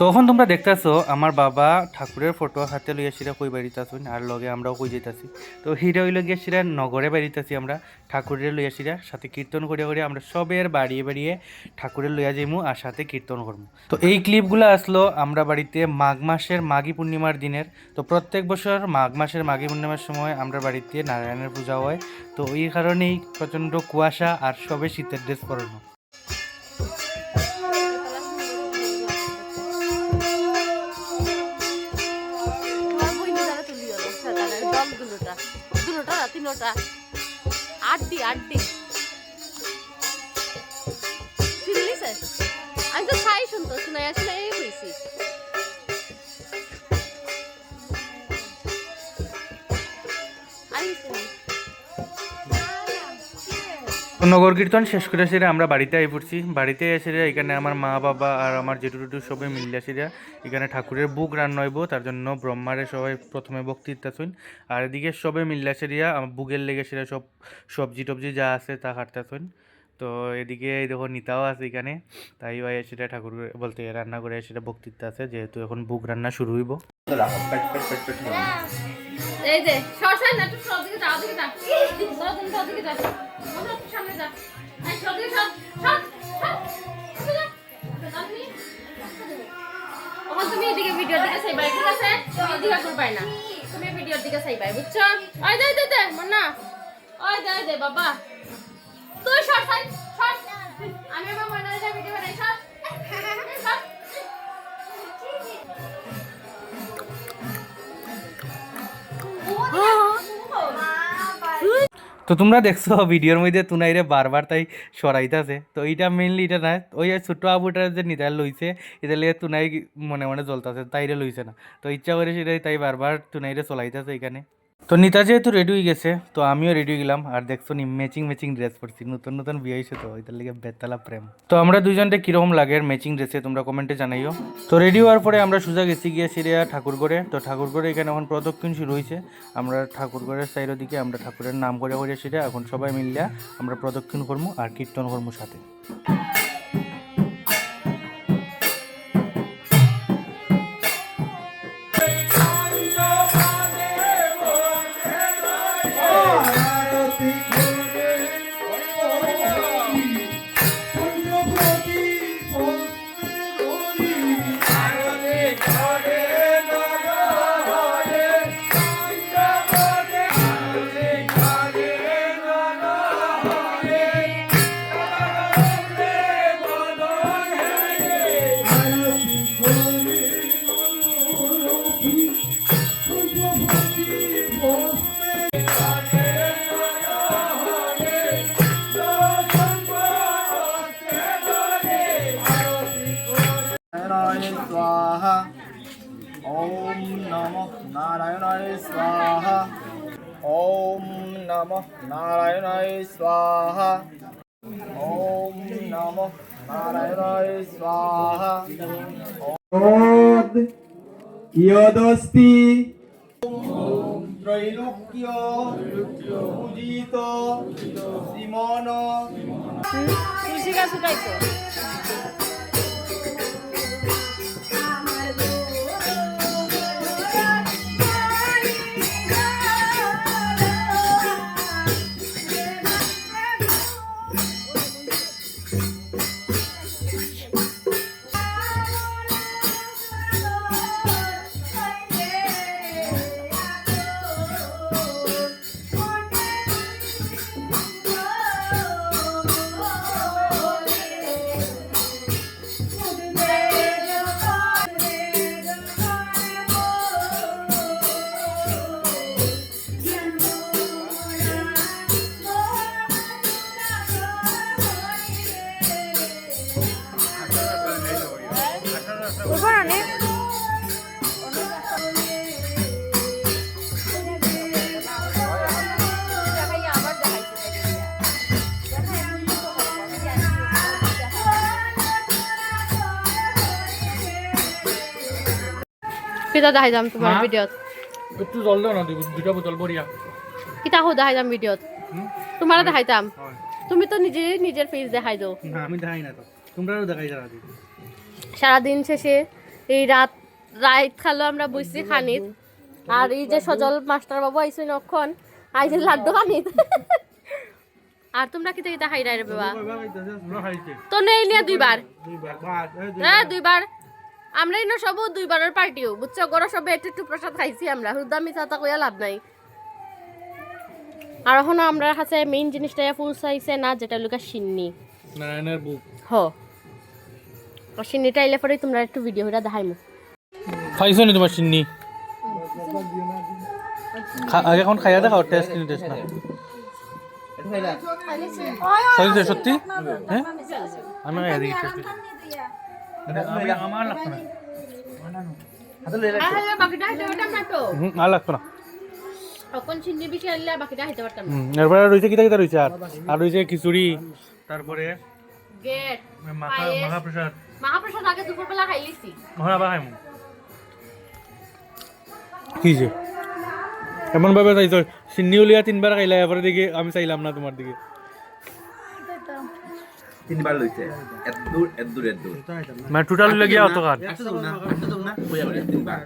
তখন তোমরা দেখতেছো আমার বাবা ঠাকুরের ফটো হাতে লইয়া সেটা কই বাড়িতেছুন আর লগে আমরাও কই যেতেছি। তো হিরা হইল গিয়ে সেটা নগরে বাড়িতেছি আমরা ঠাকুরের লইয়া সেটা সাথে কীর্তন করিয়া করিয়া আমরা সবের বাড়িয়ে বাড়িয়ে ঠাকুরের লইয়া যাইমু আর সাথে কীর্তন করবো। তো এই ক্লিপগুলো আসলো আমরা বাড়িতে মাঘ মাসের মাঘী পূর্ণিমার দিনের। তো প্রত্যেক বছর মাঘ মাসের মাঘী পূর্ণিমার সময় আমরা বাড়িতে নারায়ণের পূজা হয়। তো এই কারণেই প্রচণ্ড কুয়াশা আর সবে শীতের ড্রেস পরানো। আমি তো ছাই শুনতো শুনে আসলে এই হয়েছি। নগর কীর্তন শেষ করে সেরে আমরা বাড়িতে আই পড়ছি। বাড়িতে এসে এখানে আমার মা বাবা আর আমার জেঠু টুটু সবাই মিলে আসিরা এখানে ঠাকুরের বুক রান্না হইব, তার জন্য ব্রহ্মারে সবাই প্রথমে বক্তৃতা শুন। আর এদিকে সবাই মিলে আসিয়া আমার বুকের লেগে সেরা সব সবজি টবজি যা আছে তা কাটতে শুন। তো এদিকে এই দেখো নিতাও আছে এখানে, তাই ভাই সেটা ঠাকুর বলতে রান্না করে সেটা বক্তৃতা আছে, যেহেতু এখন বুক রান্না শুরু হইব। এই যে সরসাই না, একটু সব দিকে যাও, দিকে যা, সব দিকে যা, আমরা একটু সামনে যা, এই সব দিকে সব সব সব ওখান তুমি এদিকে ভিডিওর দিকে চাইবা, ঠিক আছে? তুমি এদিকে করবাই না, তুমি ভিডিওর দিকে চাইবাই, বুঝছো? ওই দে দে দে মন্না, ওই দে দে বাবা, তুই সরসাই সর, আমি আমার মন্নারে ভিডিও বানাই, সর সর। তো তোমরা দেখছো ভিডিওর মধ্যে তুনাইরে বারবার তাই সরাইতেছে। তো এইটা মেইনলি এটা না, ওই ছোট্ট আবুটার যে নিতাই লইছে এটা লিয়ে তুনাই মনে মনে জ্বলতেছে, তাইরে লইছে না। তো ইচ্ছা করে সেটাই তাই বারবার তুনাইরে চলাইতেছে এখানে। তো নিতা যেহেতু রেডি হয়ে গেছে তো আমিও রেডি হয়ে গেলাম। আর দেখছো নি ম্যাচিং ম্যাচিং ড্রেস পরছি, নতুন নতুন বিয়ে হয়েছে তো ওইটার লিগে বেতালা প্রেম। তো আমরা দুইজনটা কিরকম লাগে ম্যাচিং ড্রেসে তোমরা কমেন্টে জানাইও। তো রেডি হওয়ার পরে আমরা সোজা গেছি গিয়ে সিরিয়া ঠাকুরগড়ে। তো ঠাকুরগড়ে এখানে এখন প্রদক্ষিণ শুরু হয়েছে। আমরা ঠাকুরগড়ের সাইডের দিকে আমরা ঠাকুরের নাম করে করে সেটা এখন সবাই মিলিয়া আমরা প্রদক্ষিণ করবো আর কীর্তন করবো সাথে। स्वाहा ओम नमः नारायणाय स्वाहा ओम नमः नारायणाय स्वाहा ओम नमः नारायणाय स्वाहा यदस्ति त्रैलोक्य पूजित श्रीमान কিতা দেখাই যাম তোমার ভিডিওত, একটু জল দাও না, দুটা বোতল বড়িয়া। কিতা হো দেখাই যাম ভিডিওত, তোমার দেখাইতাম। তুমি তো নিজের ফেস দেখাই দাও। না আমি দেখাই না, তো তোমরাও দেখাই যারা। সারাদিন শেষে এই রাত খালো আমরা বইছি খানিত আর এই যে সজল মাস্টার বাবু আইসুন অক্ষণ আইসে লাড্ডু খানিত আর তোমরা কিতা কিতা খাই রে বাবা তো নেই নিয়ে দুইবার হ্যাঁ দুইবার আমরা ইনো সব দুইবারের পার্টিও বুঝছো গরো সব একটু প্রসাদ খাইছি আমরা হুদা মিছা তা কইয়া লাভ নাই আর এখন আমরা কাছে মেইন জিনিসটা ফুল চাইছে না যেটা লুকা সিন্নি নারায়ণের বুক হ আর সিন্নিটা এলে পরে তোমরা একটু ভিডিও হইরা দেখাইমু খাইছো নি তোমার চিন্নি আগে এখন খাইয়া দেখাও টেস্ট না খাইছো সত্যি হ্যাঁ আমি খাইয়া দিই আমার লাগতো না বাকিটা হাইতে পারতাম না তো আর লাগতো না এখন সিন্নি বেশি আনলে বাকিটা হাইতে পারতাম না এরপরে রয়েছে কিতা কিতা রয়েছে আর রয়েছে খিচুড়ি তারপরে গেট মহাপ্রসাদ মহাপ্রসাদ আগে দুপুরবেলা খাই লিছি মহা আবার খাইমু কি যে এমন ভাবে চাইছো সিন্নি উলিয়া 3 বার খাইলা এরপরে দেখি আমি চাইলাম না তোমার দিকে 3 বার লইছে এত দূর মানে টোটাল লাগিয়া অত কাট 3 বার